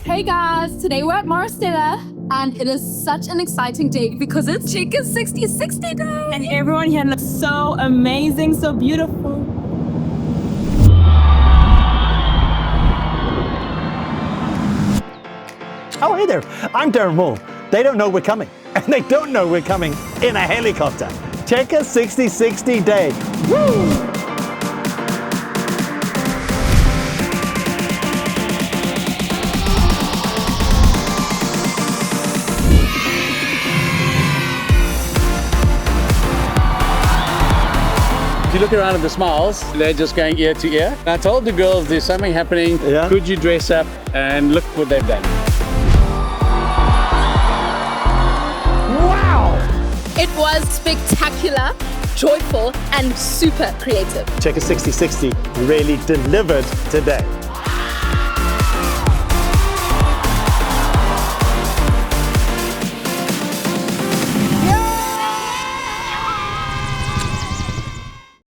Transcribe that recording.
Hey guys, today we're at Maris Stella and it is such an exciting day because it's Chica's 6060 day. And everyone here looks so amazing, so beautiful. Oh, hey there, I'm Darren Moore. They don't know we're coming, and they don't know we're coming in a helicopter. Check a 6060 day. Woo! If you look around at the smiles, they're just going ear to ear. I told the girls there's something happening. Yeah. Could you dress up? And look what they've done. Wow! It was spectacular, joyful and super creative. Check a 6060 really delivered today.